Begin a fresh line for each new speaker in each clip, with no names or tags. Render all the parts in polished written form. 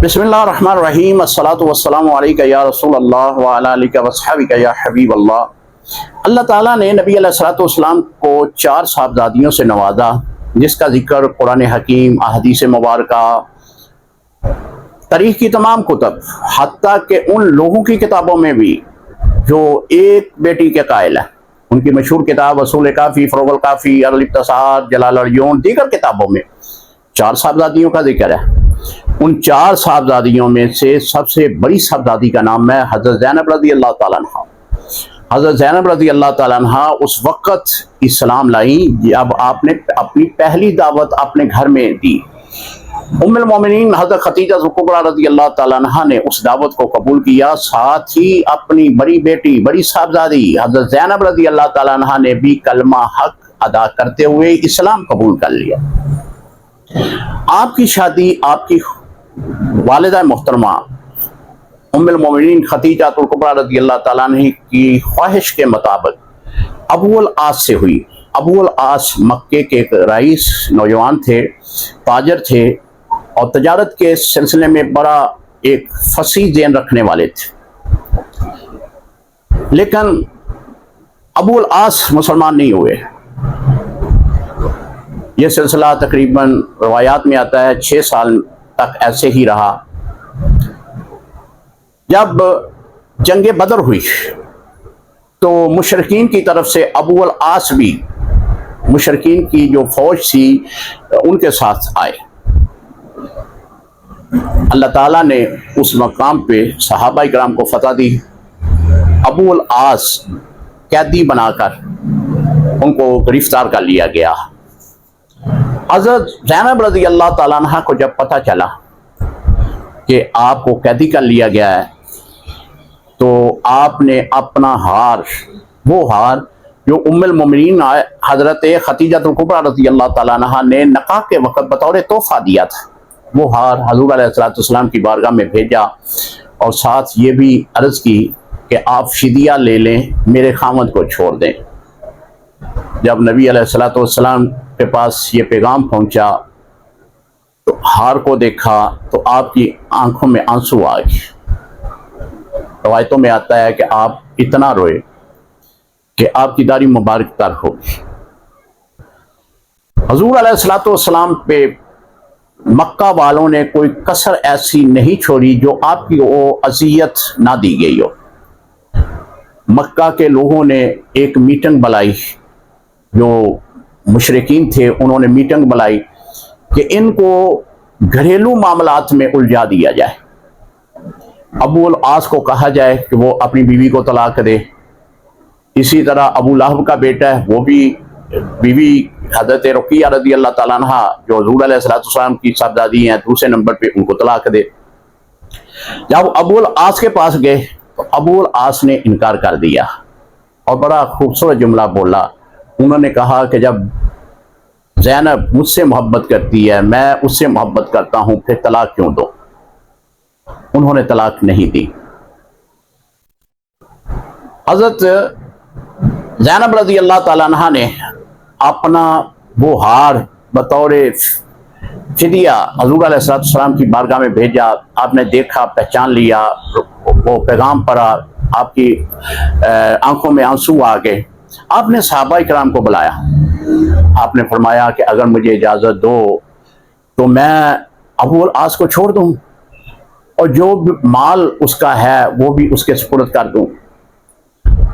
बिस्मिल्लाहिर्रहमानिर्रहीम अस्सलातु वस्सलामु अलैका या रसूल अल्लाह व अला आलिका वस्हबिका या हबीब अल्लाह। अल्लाह ताला ने नबी अलैहिस्सलातु वस्सलाम को 4 साहबजादियों से नवाजा, जिसका जिक्र कुरान हकीम, अहदीस मुबारका, तारीख की तमाम कुतब, हत्ता के उन लोगों की किताबों में भी जो एक बेटी के कायल है, उनकी मशहूर किताब असूल काफ़ी, फ़ुरूक़ुल काफ़ी, अल-इब्तिसार, जलाल-उल-उयून, दीगर किताबों में 4 साहबजादियों का जिक्र है। उन 4 साहबजादियों में से सबसे बड़ी साहबजादी का नाम है हज़रत ज़ैनब रज़ी अल्लाह ताला अन्हा। हज़रत ज़ैनब रज़ी अल्लाह ताला अन्हा उस वक़्त इस्लाम लाई जब आपने अपनी पहली दावत अपने घर में दी। उम्मुल मोमिनीन हज़रत खदीजा कुबरा रज़ी अल्लाह ताला अन्हा ने उस दावत को कबूल किया, साथ ही अपनी बड़ी बेटी, बड़ी साहबजादी हज़रत ज़ैनब रज़ी अल्लाह ताला अन्हा ने भी कलमा हक अदा करते हुए इस्लाम कबूल कर लिया। आपकी शादी आपकी वालिदा मोहतरमा उम्मुल मोमिनीन खदीजा कुबरा रज़ी अल्लाह ताला अन्हा की ख्वाहिश के मुताबिक अबूल आस से हुई। अबूल आस मक्के के एक रईस नौजवान थे, ताजर थे और तजारत के सिलसिले में बड़ा एक फसीह ज़हन रखने वाले थे। लेकिन अबूल आस मुसलमान नहीं हुए। यह सिलसिला तकरीबन रवायात में आता है 6 साल तक ऐसे ही रहा। जब जंगे बदर हुई तो मुशरिकीन की तरफ से अबूल आस भी मुशरिकीन की जो फौज थी उनके साथ आए। अल्लाह ताला ने उस मकाम पे सहाबा इकराम को फतह दी। अबूल आस कैदी बनाकर उनको गिरफ्तार कर लिया गया। हज़रत ज़ैनब रज़ी अल्लाह ताला अन्हा को जब पता चला कि आपको कैदी कर लिया गया है, तो आपने अपना हार, वो हार जो उम्मुल मोमिनीन हज़रत खदीजा कुबरा रज़ी अल्लाह ताला अन्हा ने निकाह के वक़्त बतौर तोहफ़ा दिया था, वो हार हुज़ूर अलैहिस्सलाम की बारगाह में भेजा और साथ ये भी अर्ज़ की कि आप फ़िदिया ले लें, मेरे खामद को छोड़ दें। जब नबी अलैहिस्सलाम के पास ये पैगाम पहुंचा तो हार को देखा तो आपकी आंखों में आंसू आ गए। रवायतों में आता है कि आप इतना रोए कि आपकी दाढ़ी मुबारक तर हो गई। हुज़ूर अलैहिस्सलाम पे मक्का वालों ने कोई कसर ऐसी नहीं छोड़ी जो आपकी वो अज़ियत ना दी गई हो। मक्का के लोगों ने एक मीटिंग बुलाई, जो मुशरिकीन थे उन्होंने मीटिंग बुलाई कि इनको घरेलू मामलात में उलझा दिया जाए। अबूल आस को कहा जाए कि वो अपनी बीवी को तलाक दे। इसी तरह अबू लहब का बेटा है, वो भी बीवी हज़रत रुक़ैया रज़ी अल्लाह ताला अन्हा जो हुज़ूर अलैहिस्सलाम की साहबजादी हैं, दूसरे नंबर पे उनको तलाक दे। जब अबूल आस के पास गए तो अबूल आस ने इनकार कर दिया और बड़ा खूबसूरत जुमला बोला। उन्होंने कहा कि जब ज़ैनब मुझसे मोहब्बत करती है, मैं उससे मोहब्बत करता हूं, फिर तलाक क्यों दो। उन्होंने तलाक नहीं दी। हज़रत ज़ैनब रज़ी अल्लाह ताला अन्हा ने अपना वो हार बतौर फ़िदिया हुज़ूर अलैहिस्सलाम की बारगाह में भेजा। आपने देखा, पहचान लिया, वो पैगाम पढ़ा, आपकी आंखों में आंसू आ गए। आपने सहाबा इकराम को बुलाया, आपने फरमाया कि अगर मुझे इजाज़त दो तो मैं अबूल आस को छोड़ दूं और जो माल उसका है वो भी उसके सुपुर्द कर दूं।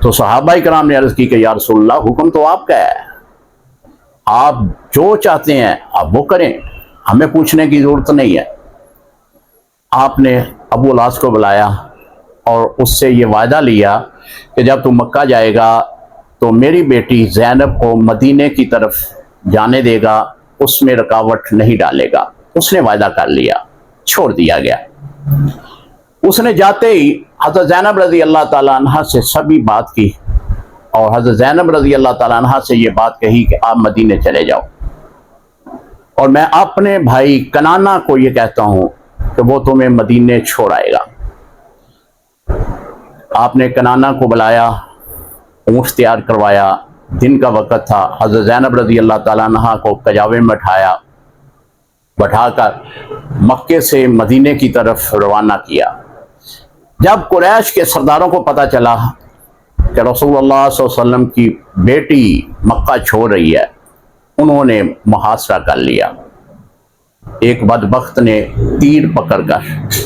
तो सहाबा इकराम ने अर्ज़ की कि या रसूलल्लाह, हुक्म तो आपका है, आप जो चाहते हैं आप वो करें, हमें पूछने की ज़रूरत नहीं है। आपने अबूल आस को बुलाया और उससे ये वायदा लिया कि जब तू मक्का जाएगा तो मेरी बेटी ज़ैनब को मदीने की तरफ जाने देगा, उसमें रुकावट नहीं डालेगा। उसने वायदा कर लिया, छोड़ दिया गया। उसने जाते ही हज़रत ज़ैनब रज़ी अल्लाह ताला अन्हा से सभी बात की और हज़रत ज़ैनब रज़ी अल्लाह ताला अन्हा से ये बात कही कि आप मदीने चले जाओ और मैं अपने भाई कनाना को ये कहता हूँ कि वो तुम्हें मदीने छोड़ आएगा। आपने कनाना को बुलाया, ऊँट तैयार करवाया, दिन का वक़्त था। हज़रत ज़ैनब रज़ी अल्लाह ताला अन्हा को कजावे में उठाया बैठा कर मक्के से मदीने की तरफ रवाना किया। जब कुरैश के सरदारों को पता चला कि रसूलुल्लाह सल्लल्लाहु अलैहि वसल्लम की बेटी मक्का छोड़ रही है, उन्होंने मुहासरा कर लिया। एक बदबख्त ने तीर पकड़कर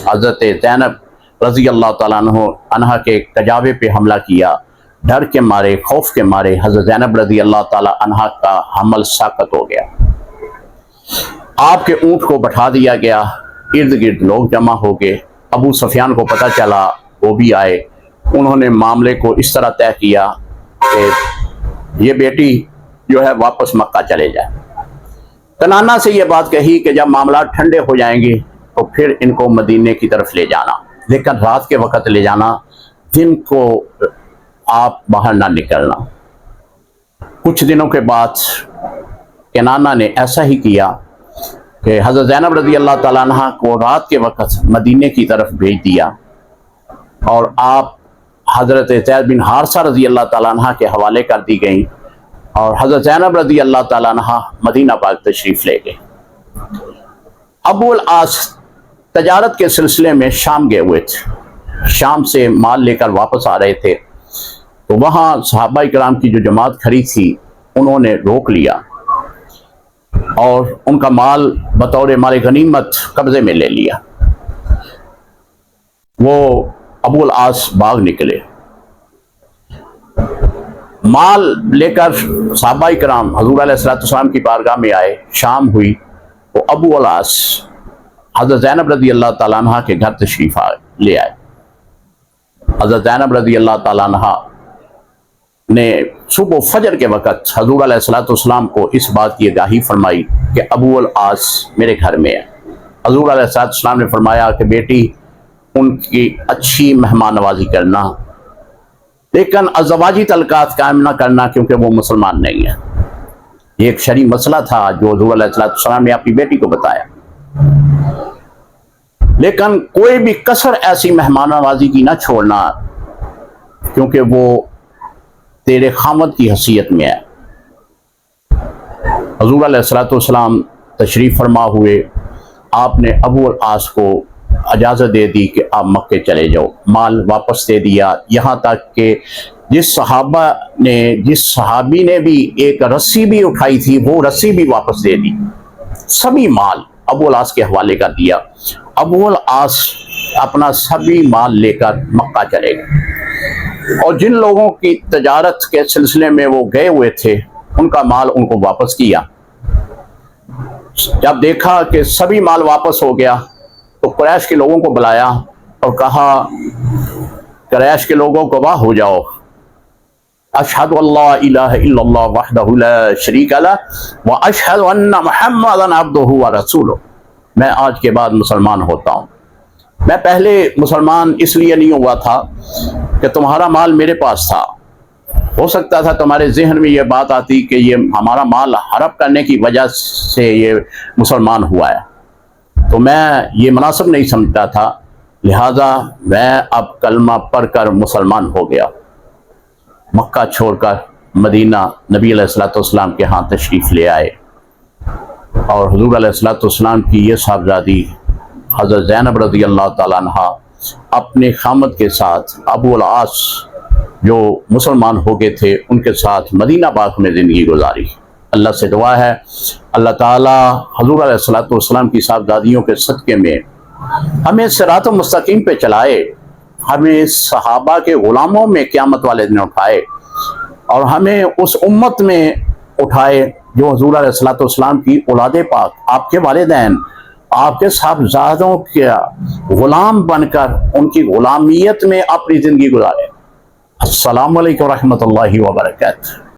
हज़रत ज़ैनब रज़ी अल्लाह तआला अन्हा के कजावे पे हमला किया। डर के मारे, खौफ के मारे हज़रत ज़ैनब रज़ी अल्लाह तआला अन्हा का हमल साकत हो गया। आपके ऊँट को बैठा दिया गया, इर्द गिर्द लोग जमा हो गए। अबू सुफियान को पता चला, वो भी आए। उन्होंने मामले को इस तरह तय किया कि ये बेटी जो है वापस मक्का चले जाए। कनाना से ये बात कही कि जब मामला ठंडे हो जाएंगे तो फिर इनको मदीने की तरफ ले जाना, लेकिन रात के वक़्त ले जाना, दिन को आप बाहर ना निकलना। कुछ दिनों के बाद कनाना ने ऐसा ही किया कि हज़रत ज़ैनब रज़ी अल्लाह तआला अन्हा को रात के वक़्त मदीने की तरफ भेज दिया और आप हज़रत ज़ैद बिन हारिसा रज़ी अल्लाह तआला अन्हा के हवाले कर दी गई और हज़रत ज़ैनब रज़ी अल्लाह तआला अन्हा मदीना पाक तशरीफ़ ले गए। अबू आस तजारत के सिलसिले में शाम गए हुए थे, शाम से माल लेकर वापस आ रहे थे, तो वहाँ सहाबा इकराम की जो जमात खड़ी थी उन्होंने रोक लिया और उनका माल बतौर माल गनीमत कब्ज़े में ले लिया। वो अबू आस भाग निकले, माल लेकर सहाबा इकराम हुज़ूर अलैहिस्सलाम की बारगाह में आए। शाम हुई तो अबू आस हज़रत ज़ैनब रज़ी अल्लाह तआला अन्हा के घर तशरीफ़ ले आए। हज़रत ज़ैनब रज़ी अल्लाह तआला अन्हा ने सुबह फजर के वक़्त हुज़ूर अलैहिस्सलाम को इस बात की आगाही फरमाई कि अबू आस मेरे घर में है। हुज़ूर अलैहिस्सलाम ने फरमाया कि बेटी, उनकी अच्छी मेहमान नवाजी करना, लेकिन अज़वाजी तलकात कायम ना करना, क्योंकि वो मुसलमान नहीं है। ये एक शरई मसला था जो हुज़ूर अलैहिस्सलाम ने अपनी बेटी को बताया, लेकिन कोई भी कसर ऐसी मेहमान नवाजी की ना छोड़ना, क्योंकि वो तेरे खामद की हैसियत में है। हुज़ूर अलैहिस्सलाम तशरीफ़ फरमा हुए, आपने अबू आस को इजाज़त दे दी कि आप मक्के चले जाओ, माल वापस दे दिया। यहाँ तक कि जिस सहाबी ने भी एक रस्सी भी उठाई थी, वो रस्सी भी वापस दे दी। सभी माल अबू आस के हवाले कर दिया। अबू आस अपना सभी माल लेकर मक्का चले गए और जिन लोगों की तजारत के सिलसिले में वो गए हुए थे, उनका माल उनको वापस किया। जब देखा कि सभी माल वापस हो गया तो कुरैश के लोगों को बुलाया और कहा, कुरैश के लोगों को वाह हो जाओ, अशहदु अल्ला इलाहा इल्लल्लाह वहदहु ला शरीका लह व अशहदु अन्ना मुहम्मदन अब्दुहु व रसूलुहु। मैं आज के बाद मुसलमान होता हूँ। मैं पहले मुसलमान इसलिए नहीं हुआ था कि तुम्हारा माल मेरे पास था। हो सकता था तुम्हारे जहन में ये बात आती कि ये हमारा माल हड़प करने की वजह से ये मुसलमान हुआ है, तो मैं ये मुनासिब नहीं समझता था, लिहाजा मैं अब कलमा पढ़कर मुसलमान हो गया। मक्का छोड़कर मदीना नबी अलैहिस्सलाम के यहाँ तशरीफ़ ले आए और हुज़ूर अलैहिस्सलाम की ये साहबजादी हज़रत ज़ैनब रज़ी अल्लाह तआला अन्हा अपने खामद के साथ अबू आस जो मुसलमान हो गए थे उनके साथ मदीना पाक में ज़िंदगी गुजारी। अल्लाह से दुआ है अल्लाह ताला हुज़ूर अलैहिस्सलाम की साहबजादियों के सदक़े में हमें सिरात मुस्तकीम पे चलाए, हमें सहाबा के ग़ुलामों में क़यामत वाले दिन उठाए और हमें उस उम्मत में उठाए जो हुज़ूर अलैहिस्सलाम की औलादे पाक, आपके वालिदैन, आपके साहबजादों के ग़ुलाम बनकर उनकी ग़ुलामियत में अपनी ज़िंदगी गुजारे। अस्सलामु अलैकुम व रहमतुल्लाहि व बरकातुहू।